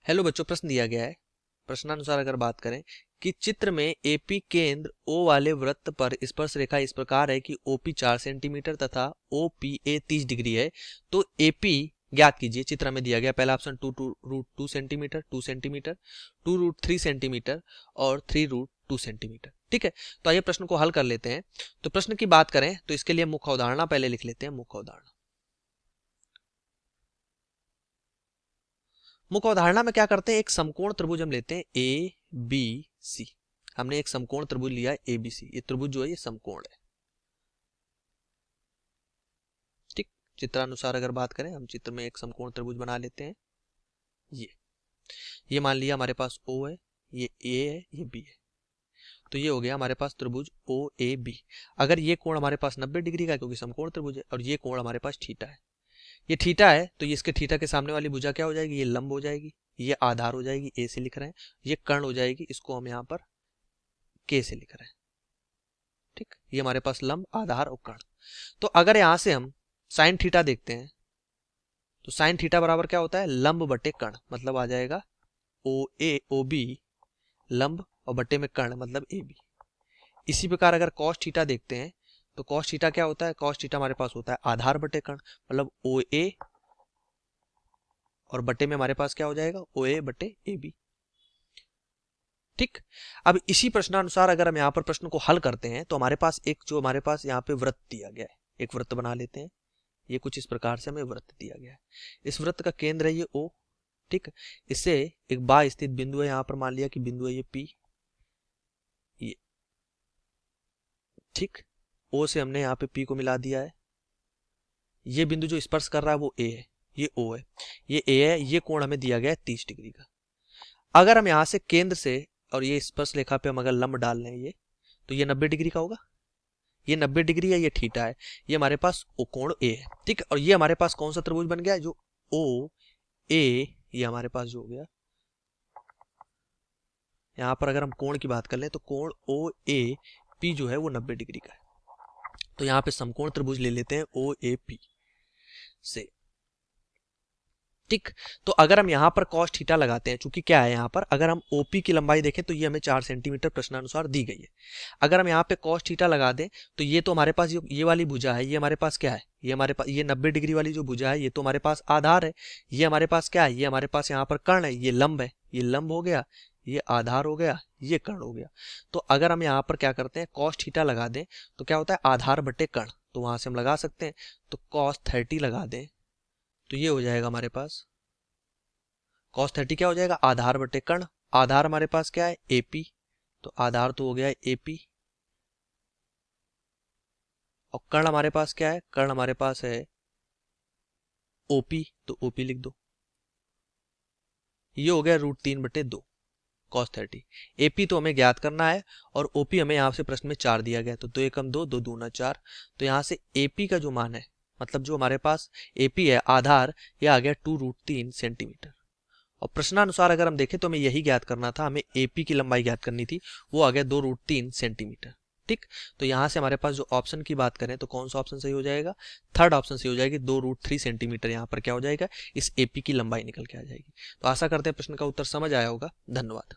Hello बच्चों, प्रश्न दिया गया है। प्रश्नानुसार अगर बात करें कि चित्र में एपी केंद्र ओ वाले वृत्त पर स्पर्श रेखा इस प्रकार है कि ओपी 4 सेंटीमीटर तथा ओपीए 30 डिग्री है, तो एपी ज्ञात कीजिए। चित्र में दिया गया पहला ऑप्शन 2 सेंटीमीटर, 2 सेंटीमीटर, 2√3 सेंटीमीटर और 3√2 सेंटीमीटर। ठीक है, तो आइए प्रश्न को हल कर लेते हैं। तो प्रश्न की बात करें तो इसके लिए मुख्य अवधारणा पहले लिख लेते हैं। मुख्य अवधारणा में क्या करते हैं, एक समकोण त्रिभुज हम लेते हैं ए बी सी। हमने एक समकोण त्रिभुज लिया है ए बी सी। ये त्रिभुज जो है ये समकोण है। ठीक, चित्रानुसार अगर बात करें, हम चित्र में एक समकोण त्रिभुज बना लेते हैं। ये मान लिया हमारे पास ओ है, ये ए है, ये बी है। तो ये हो गया हमारे पास त्रिभुज ओ ए बी। अगर ये कोण हमारे पास 90 डिग्री का है क्योंकि समकोण त्रिभुज है, और ये कोण हमारे पास थीटा है। ये थीटा है तो ये इसके थीटा के सामने वाली भुजा क्या हो जाएगी, ये लंब हो जाएगी। ये आधार हो जाएगी, ए से लिख रहे हैं। ये कर्ण हो जाएगी, इसको हम यहाँ पर के से लिख रहे हैं। ठीक, ये हमारे पास लंब, आधार और कर्ण। तो अगर यहां से हम साइन थीटा देखते हैं तो साइन थीटा बराबर क्या होता है, लंब बटे कर्ण, मतलब आ जाएगा ओ ए ओ बी लंब और बटे में कर्ण मतलब ए बी। इसी प्रकार अगर कॉस थीटा देखते हैं तो कॉस थीटा क्या होता है, कॉस थीटा हमारे पास होता है आधार बटे कर्ण, मतलब ओ ए और बटे में हमारे पास क्या हो जाएगा, ओ ए बटे ए बी। ठीक, अब इसी प्रश्नानुसार अगर हम यहाँ पर प्रश्न को हल करते हैं तो हमारे पास एक जो हमारे पास यहाँ पे वृत्त दिया गया है, एक वृत्त बना लेते हैं। ये कुछ इस प्रकार से हमें वृत्त दिया गया है। इस वृत्त का केंद्र है ये ओ। ठीक, इससे एक बा स्थित बिंदु है, यहाँ पर मान लिया कि बिंदु है ये पी। ये ठीक, ओ से हमने यहाँ पे पी को मिला दिया है। ये बिंदु जो स्पर्श कर रहा है वो ए है, ये ओ है, ये ए है। ये कोण हमें दिया गया है 30 डिग्री का। अगर हम यहाँ से केंद्र से और ये स्पर्श रेखा पे हम अगर लंब डाल लें ये, तो ये 90 डिग्री का होगा। ये 90 डिग्री है, ये थीटा है, ये हमारे पास ओ कोण ए है। ठीक, और ये हमारे पास कौन सा त्रिभुज बन गया, जो ओ ए, ये हमारे पास जो हो गया। यहाँ पर अगर हम कोण की बात कर लें तो कोण ओ ए पी जो है वो 90 डिग्री का है। तो यहाँ पे समकोण त्रिभुज ले लेते हैं ओ ए पी से। ठीक, तो अगर हम यहाँ पर कॉस थीटा लगाते हैं, चूंकि क्या है यहाँ पर अगर हम ओपी की लंबाई देखें तो ये हमें 4 सेंटीमीटर प्रश्नानुसार दी गई है। अगर हम यहाँ पे कॉस थीटा लगा दें तो ये तो हमारे पास ये वाली भुजा है, ये हमारे पास क्या है, ये हमारे पास ये 90 डिग्री वाली जो भुजा है ये तो हमारे पास आधार है। ये हमारे पास क्या है, ये हमारे पास यहाँ पर कर्ण है, ये लंब है, ये लंब हो गया, ये आधार हो गया, ये कर्ण हो गया। तो अगर हम यहाँ पर क्या करते हैं, कॉस थीटा लगा दें तो क्या होता है, आधार बटे कर्ण, तो वहां से हम लगा सकते हैं। तो कॉस 30 लगा दें तो ये हो जाएगा हमारे पास cos 30 क्या हो जाएगा, आधार बटे कर्ण। आधार हमारे पास क्या है, एपी, तो आधार तो हो गया है एपी, और कर्ण हमारे पास क्या है, कर्ण हमारे पास है ओपी, तो ओपी लिख दो। ये हो गया √3/2 cos 30। एपी तो हमें ज्ञात करना है और ओपी हमें यहाँ से प्रश्न में 4 दिया गया, तो 2 एकम 2, 2 दूना 4। तो यहाँ से एपी का जो मान है, मतलब जो हमारे पास एपी है आधार, ये आ गया 2√3 सेंटीमीटर। और प्रश्नानुसार अगर हम देखें तो हमें यही ज्ञात करना था, हमें एपी की लंबाई ज्ञात करनी थी, वो आ गया 2√3 सेंटीमीटर। ठीक, तो यहाँ से हमारे पास जो ऑप्शन की बात करें तो कौन सा ऑप्शन सही हो जाएगा, थर्ड ऑप्शन सही हो जाएगी। 2√3 सेंटीमीटर यहाँ पर क्या हो जाएगा, इस एपी की लंबाई निकल के आ जाएगी। तो आशा करते हैं प्रश्न का उत्तर समझ आया होगा। धन्यवाद।